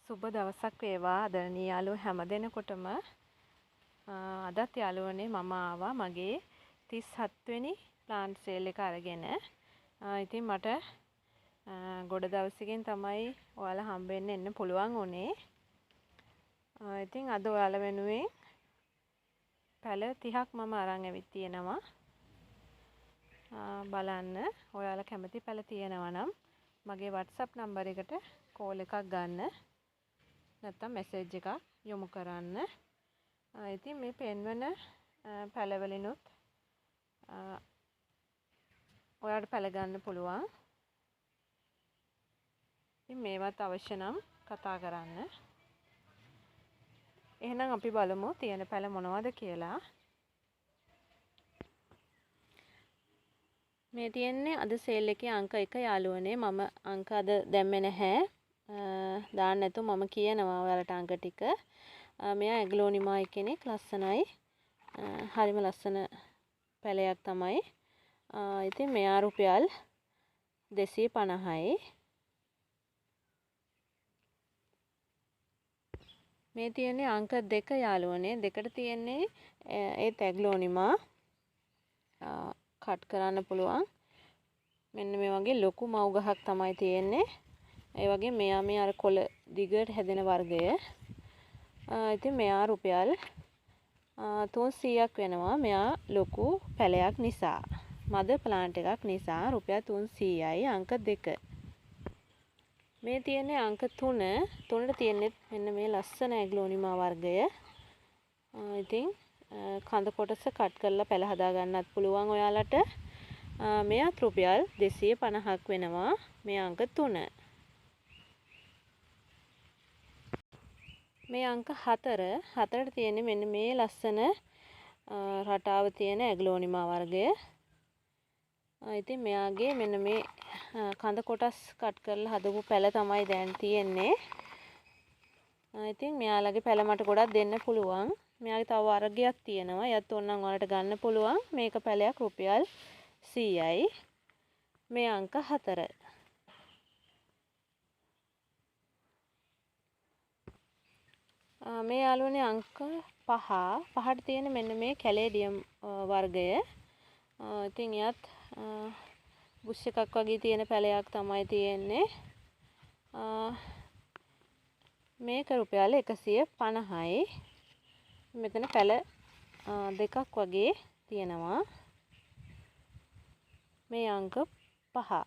සුබ දවසක් වේවා ආදරණීය යාළුවෝ හැමදෙනාටම අදත් යාළුවනේ මම ආවා මගේ 37 වෙනි ප්ලාන්ට් සේල් එක අරගෙන. ඉතින් මට ගොඩ දවසකින් තමයි ඔයාලා හම්බෙන්න එන්න පුළුවන් වුණේ. ඉතින් අද ඔයාලා වෙනුවෙන් පැල 30ක් මම අරන් ඇවිත් තියෙනවා. බලන්න ඔයාලා කැමති පැල තියෙනවා නම් මගේ WhatsApp නම්බර් එකට කෝල් එකක් ගන්න. නැත්තම් මැසේජ් එකක් යොමු කරන්න. ඉතින් මේ පෙන්වන පැලවලිනුත් ඔයාලට පැල ගන්න පුළුවන්. ඉතින් මේවත් අවශ්‍ය නම් කතා කරන්න. එහෙනම් අපි බලමු තියෙන පැල මොනවද කියලා. මේ තියෙන්නේ අද සේල් එකේ අංක 1 යාළුවනේ. මම අංක අද දැම්මේ නැහැ. දාන්න නැතුව මම කියනවා ඔයාලට අංක ටික. මෙයා ඇග්ලෝනිමා කෙනෙක් ලස්සනයි. හරිම ලස්සන පැලයක් තමයි. ඉතින් මෙයා රුපියල් 250යි. මේ තියෙන්නේ අංක 2 යාළුවනේ. දෙකට තියෙන්නේ ඒත් ඇග්ලෝනිමා කට් කරන්න පුළුවන්. මෙන්න මේ වගේ ලොකු මව් ගහක් තමයි තියෙන්නේ. ඒ වගේ මෙයා මේ අර කොළ දිගට හැදෙන වර්ගය. ඉතින් මෙයා රුපියල් 300ක් වෙනවා. මෙයා ලොකු පැලයක් නිසා. මද ප්ලාන්ට් එකක් නිසා රුපියල් 300යි අංක 2. මේ තියෙන්නේ අංක 3. 3ට තියෙන්නේ මෙන්න මේ ලස්සන ඇග්ලෝනිමා වර්ගය. ඉතින් කඳ කොටස කට් කරලා පැල හදා ගන්නත් පුළුවන් ඔයාලට. මෙයාත් රුපියල් 250ක් වෙනවා. මේ අංක 3. මේ අංක 4. 4ට තියෙන්නේ මෙන්න මේ ලස්සන රටාව තියෙන ඇග්ලෝනිමා වර්ගය. ඉතින් මෙයාගේ මෙන්න මේ කඳ කොටස් කට් කරලා හදපු පැල තමයි දැන් තියෙන්නේ. ඉතින් මෙයාලගේ පැල මට ගොඩක් දෙන්න පුළුවන්. මෙයාගේ තව වර්ගයක් තියෙනවා. එයත් ඕනනම් ඔයාලට ගන්න පුළුවන්. මේක පැලයක් රුපියල් 100යි. මේ අංක 4. මේ යාළුවනේ අංක 5. 5ට තියෙන මෙන්න මේ කැලේඩියම් වර්ගය. ඉතින් එයත් බුෂ් එකක් වගේ තියෙන පැලයක් තමයි තියෙන්නේ. මේක රුපියල් 150යි. මෙතන පැල දෙකක් වගේ තියෙනවා. මේ අංක 5.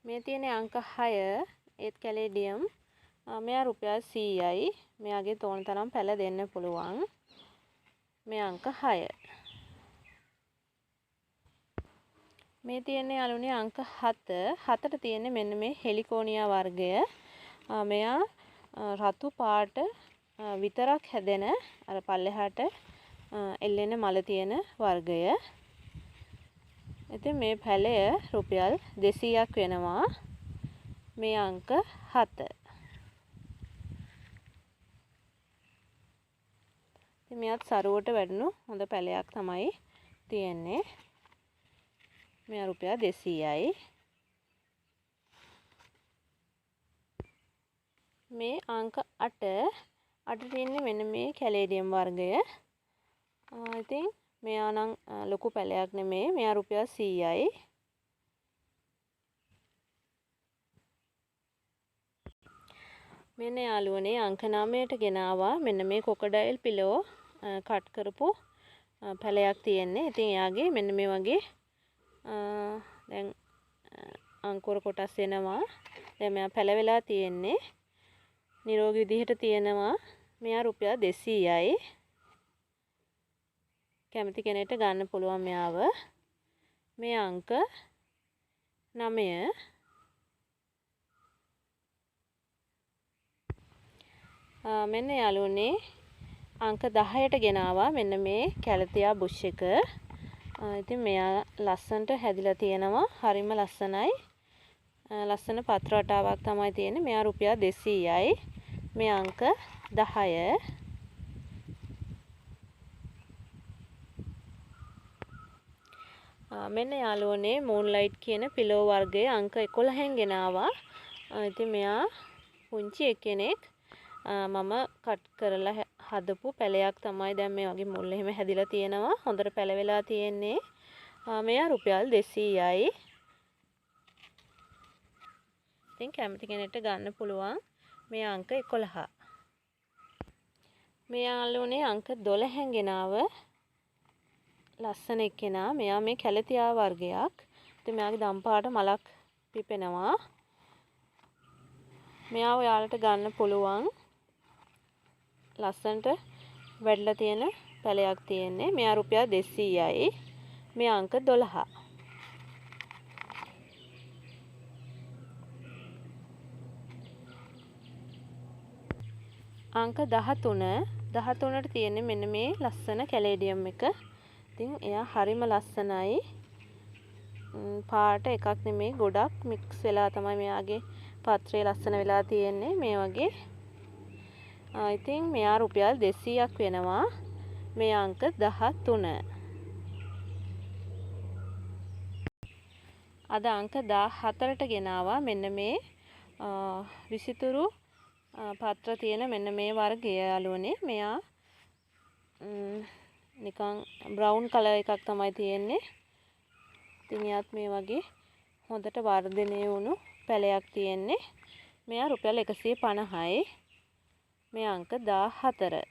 මේ තියෙන්නේ අංක 6. ඒත් කැලේඩියම්. මෙයා රුපියල් 100යි. මෙයාගේ තෝරන තරම් පැල දෙන්න පුළුවන්. මේ අංක 6. මේ තියෙන්නේ යාළුවනේ අංක 7. 7ට තියෙන්නේ මෙන්න මේ හෙලිකෝනියා වර්ගය. මෙයා රතු පාට විතරක් හැදෙන අර පල්ලෙහාට එල්ලෙන මල තියෙන වර්ගය. ඉතින් මේ පැලය රුපියල් 200ක් වෙනවා. මේ අංක 7. ඉතින් මෙයත් සරුවට වැඩුණු හොඳ පැලයක් තමයි තියෙන්නේ. මෙයා රුපියල් 200යි. මේ අංක 8. 8 තියෙන්නේ මෙන්න මේ කැලේඩියම් වර්ගය. ඉතින් මෙයා නම් ලොකු පැලයක් නෙමෙයි. මෙයා රුපියල් 100යි. මෙන්න යාළුවනේ අංක 9ට ගෙනාවා. මෙන්න මේ කොකඩයිල් පිලෝ කට් කරපු පැලයක් තියෙන්නේ. ඉතින් එයාගේ මෙන්න මේ වගේ දැන් අංකුර කොටස් එනවා. දැන් මෙයා පැල වෙලා තියෙන්නේ. නිරෝගී විදිහට තියෙනවා. මෙයා රුපියල් 200යි. කැමති කෙනෙක්ට ගන්න පුළුවන් මෙයාව. මේ අංක 9. මෙන්න යාළුවනේ අංක 10ට ගෙනාවා. මෙන්න මේ කැලතියා බුෂ් එක. ඉතින් මෙයා ලස්සනට හැදිලා තියෙනවා. හරිම ලස්සනයි. ලස්සන පත්‍ර රටාවක් තමයි තියෙන්නේ. මෙයා රුපියල් 200යි. මේ අංක 10. මෙන්න යාළුවනේ මූන්ලයිට් කියන පිලෝ වර්ගයේ අංක 11න් ගෙන ආවා. ඉතින් මෙයා පුංචි කෙනෙක්. මම කට් කරලා හදපු පැලයක් තමයි දැන් මේ වගේ මුල් එහෙම හැදිලා තියෙනවා. හොඳට පැලවෙලා තියෙන්නේ. මෙයා රුපියල් 200යි. ඉතින් කැමති කෙනෙක්ට ගන්න පුළුවන් මේ අංක 11. මේ යාළුවනේ අංක 12න් ගෙනාව ලස්සන එක්කෙනා. මෙයා මේ කැලතියා වර්ගයක්. ඉතින් මෙයාගේ දම් පාට මලක් පිපෙනවා. මෙයා ඔයාලට ගන්න පුළුවන් ලස්සනට වැඩිලා තියෙන පැලයක් තියෙන්නේ. මෙයා රුපියල් 200යි. මේ අංක 12. අංක 13ට තියෙන්නේ මෙන්න මේ ලස්සන කැලේඩියම් එක. ඉතින් එයා හරිම ලස්සනයි. පාට එකක් නෙමෙයි ගොඩක් මික්ස් වෙලා තමයි මෙයාගේ පත්‍රය ලස්සන වෙලා තියෙන්නේ මේ වගේ. ඉතින් මෙයා රුපියල් 200ක් වෙනවා. මේ අංක 13. අද අංක 14ට ගෙනාවා මෙන්න මේ විසිතුරු පත්‍ර තියෙන මෙන්න මේ වර්ගය යාළුවනේ. මෙයා නිකන් බ්‍රවුන් කලර් එකක් තමයි තියෙන්නේ. ඉතින් එයාත් මේ වගේ හොඳට වර්ධනය වුණු පැලයක් තියෙන්නේ. මෙයා රුපියල් 150යි. මේ අංක 14.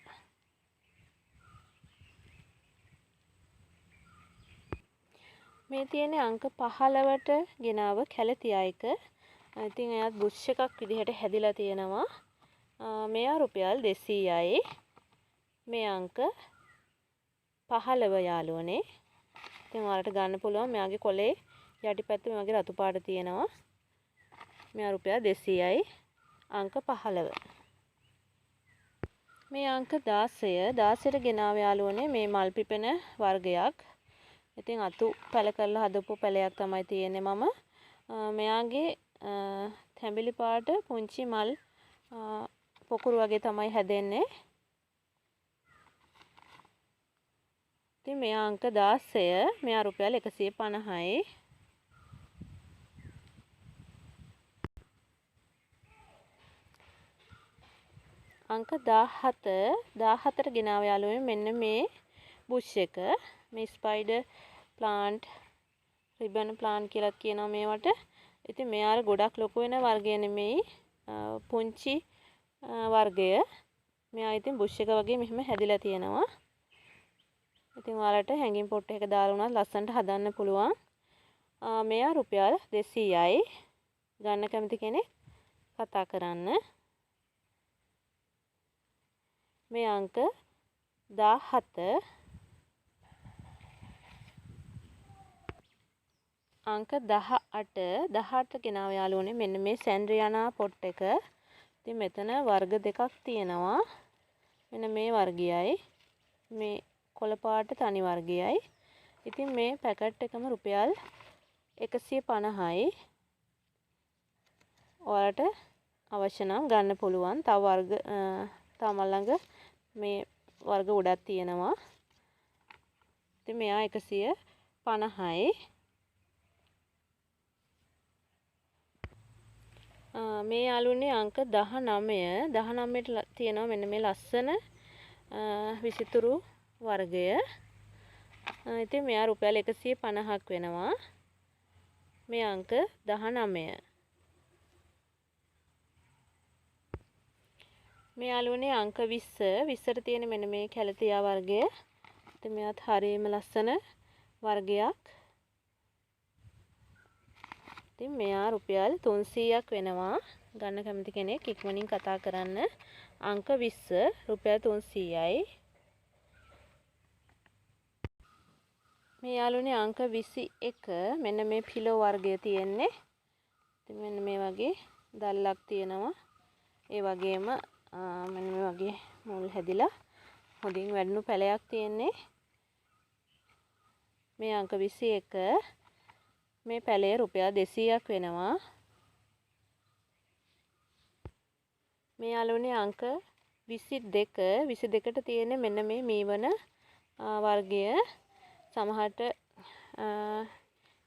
මේ තියෙන්නේ අංක 15ට ගෙනාව කැලතියා එක. ඉතින් එයාත් බුෂ් එකක් විදිහට හැදිලා තියෙනවා. මෙයා රුපියල් 200යි. මේ අංක 15 යාළුවනේ. ඉතින් ඔයාලට ගන්න පුළුවන් මෙයාගේ කොලේ යටිපැත්තේ මේ වගේ රතු පාට තියෙනවා. මෙයා රුපියල් 200යි. අංක 15. මේ අංක 16ට ගෙනාව යාළුවනේ මේ මල් පිපෙන වර්ගයක්. ඉතින් අතු පැල කරලා හදපු පැලයක් තමයි තියෙන්නේ මම. මෙයාගේ තැඹිලි පාට පුංචි මල් පොකුරු වගේ තමයි හැදෙන්නේ. ඉතින් මෙයා අංක 16. මෙයා රුපියල් 150යි. අංක 17ට ගෙනාව යාළුවනේ මෙන්න මේ බුෂ් එක. මේ ස්පයිඩර් ප්ලාන්ට් රිබන් ප්ලාන්ට් කියලා කියනවා මේවට. ඉතින් මෙයාර ගොඩක් ලොකු වෙන වර්ගය නෙමෙයි පුංචි වර්ගය. මෙයා ඉතින් බුෂ් එක වගේ මෙහෙම හැදිලා තියෙනවා. ඉතින් ඔයාලට හැංගින් පොට් එක දාලා උනත් ලස්සනට හදන්න පුළුවන්. මෙයා රුපියල් 200යි. ගන්න කැමති කෙනෙක් කතා කරන්න. මේ අංක 17. අංක 18 ගෙනාව යාළුවනේ මෙන්න මේ සැන්ඩ්‍රියානා පොට් එක. ඉතින් මෙතන වර්ග දෙකක් තියෙනවා. මෙන්න මේ වර්ගයයි මේ කොළ පාට තනි වර්ගයයි. ඉතින් මේ පැකට් එකම රුපියල් 150යි. ඔයාලට අවශ්‍ය නම් ගන්න පුළුවන්. තව වර්ග තව ළඟ මේ වර්ග ගොඩක් තියෙනවා. ඉතින් මෙයා 150යි. මේ යාළුවනේ අංක 19ට තියෙනවා මෙන්න මේ ලස්සන විසිතුරු වර්ගය. ඉතින් මෙයා රුපියල් 150ක් වෙනවා. මේ අංක 19. මේ යාළුවනේ අංක 20ට තියෙන මෙන්න මේ කැලතියා වර්ගය. ඉතින් මෙයාත් හරියම ලස්සන වර්ගයක්. ඉතින් මෙයා රුපියල් 300ක් වෙනවා. ගන්න කැමති කෙනෙක් ඉක්මනින් කතා කරන්න. අංක 20 රුපියල් 300යි. මේ යාළුවනේ අංක 21 මෙන්න මේ පිලෝ වර්ගය තියෙන්නේ. ඉතින් මෙන්න මේ වගේ දැල්ලක් තියෙනවා. ඒ වගේම මෙන්න මේ වගේ මුල් හැදිලා හොඳින් වැඩුණු පැලයක් තියෙන්නේ. මේ අංක 21. මේ පැලය රුපියල් 200ක් වෙනවා. මේ යාළුවනේ අංක 22ට තියෙන මෙන්න මේ මීවන වර්ගය. සමහරට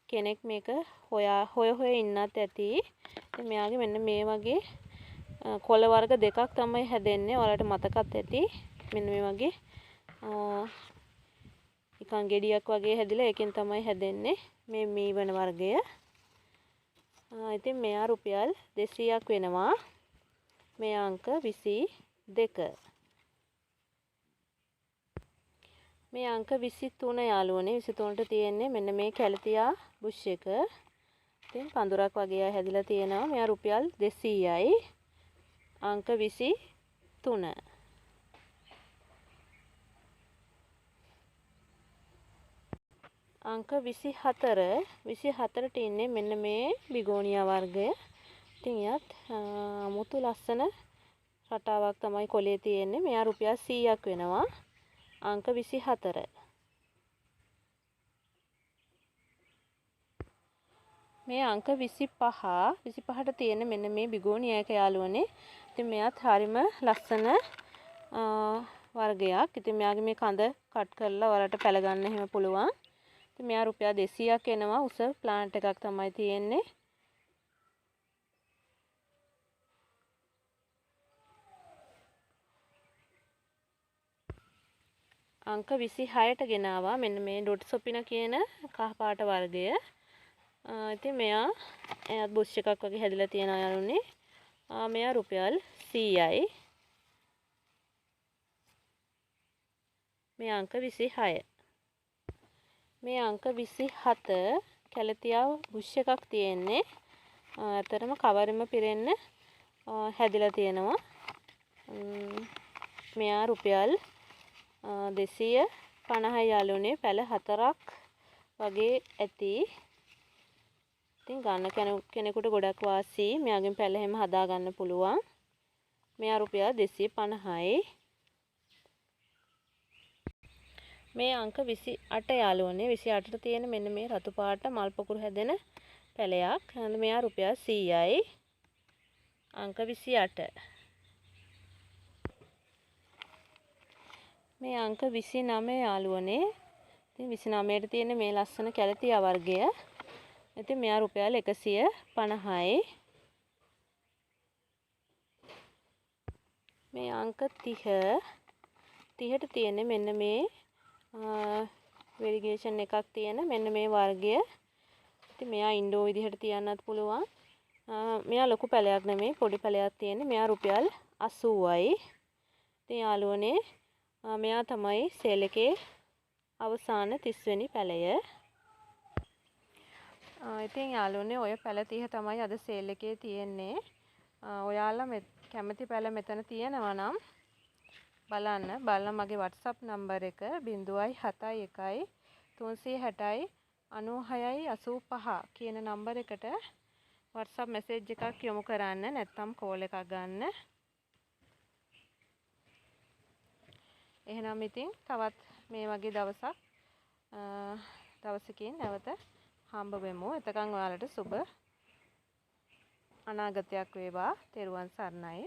කෙනෙක් මේක හොය ඉන්නත් ඇති. ඉතින් මෙයාගේ මෙන්න මේ වගේ කොළ වර්ග දෙකක් තමයි හැදෙන්නේ. ඔයාලට මතකත් ඇති. මෙන්න මේ වගේ නිකන් ගෙඩියක් වගේ හැදිලා ඒකෙන් තමයි හැදෙන්නේ මේ මීවන වර්ගය. ඉතින් මෙයා රුපියල් 200ක් වෙනවා. මේ අංක 22. මේ අංක 23 යාළුවනේ 23ට තියෙන්නේ මෙන්න මේ කැලතියා බුෂ් එක. ඉතින් පඳුරක් වගේ හැදිලා තියෙනවා. මෙයා රුපියල් 200යි. අංක 23. අංක 24ට ඉන්නේ මෙන්න මේ බිගෝනියා වර්ගය. ඉතින් යත් අමුතු ලස්සන රටාවක් තමයි කොලේ තියෙන්නේ. මෙයා රුපියල් 100ක් වෙනවා. අංක 24. මේ අංක 25ට තියෙන මෙන්න මේ බිගෝනියා එක යාළුවනේ. ඉතින් මෙයාත් හරිම ලස්සන වර්ගයක්. ඉතින් මෙයාගේ මේ කඳ කට් කරලා ඔයාලට පැල ගන්න එහෙම පුළුවන්. ඉතින් මෙයා රුපියල් 200ක් එනවා. උස ප්ලාන්ට් එකක් තමයි තියෙන්නේ. අංක 26ට ගෙනාවා මෙන්න මේ ඩොට් සොපිනා කියන කහ පාට වර්ගය. ඉතින් එයාත් බුෂ් එකක් වගේ හැදිලා තියෙන යාළුවනේ. මෙයා රුපියල් 100යි. මේ අංක 26. මේ අංක 27 කැලතියා බුෂ් එකක් තියෙන්නේ. අතරම කවරෙම පිරෙන්න හැදිලා තියෙනවා. මෙයා රුපියල් 250 යාළුවනේ පැල 4ක් වගේ ඇති. ඉතින් ගන්න කෙනෙකුට ගොඩක් වාසි. මෙයාගෙන් පැල හැම හදා ගන්න පුළුවන්. මෙයා රුපියල් 250යි. මේ අංක 28 යාළුවනේ 28ට තියෙන මෙන්න මේ රතු පාට මල් පොකුරු හැදෙන පැලයක්. මෙයා රුපියල් 100යි. අංක 28. මේ අංක 29 යාළුවනේ. ඉතින් 29ට තියෙන මේ ලස්සන කැලතියා වර්ගය. ඉතින් මෙයා රුපියල් 150යි. මේ අංක 30ට තියෙන්නේ මෙන්න මේ වෙරිගේෂන් එකක් තියෙන මෙන්න මේ වර්ගය. ඉතින් මෙයා ඉන්ඩෝ විදිහට තියන්නත් පුළුවන්. මෙයා ලොකු පැලයක් නෙමෙයි පොඩි පැලයක් තියෙන්නේ. මෙයා රුපියල් 80යි. ඉතින් යාළුවනේ මෙයා තමයි සේල් එකේ අවසාන 30 වෙනි පැලය. ඉතින් යාළුවනේ ඔය පැල 30 තමයි අද සේල් එකේ තියෙන්නේ. ඔයාලා කැමති පැල මෙතන තියෙනවා නම් බලන්න මගේ WhatsApp නම්බර් එක 071 360 96 85 කියන නම්බර් එකට WhatsApp මැසේජ් එකක් යොමු කරන්න. නැත්නම් කෝල් එකක් ගන්න. එහෙනම් ඉතින් තවත් මේ වගේ දවසකින් නැවත හම්බ වෙමු. එතකන් ඔයාලට සුබ අනාගතයක් වේවා. තෙරුවන් සරණයි.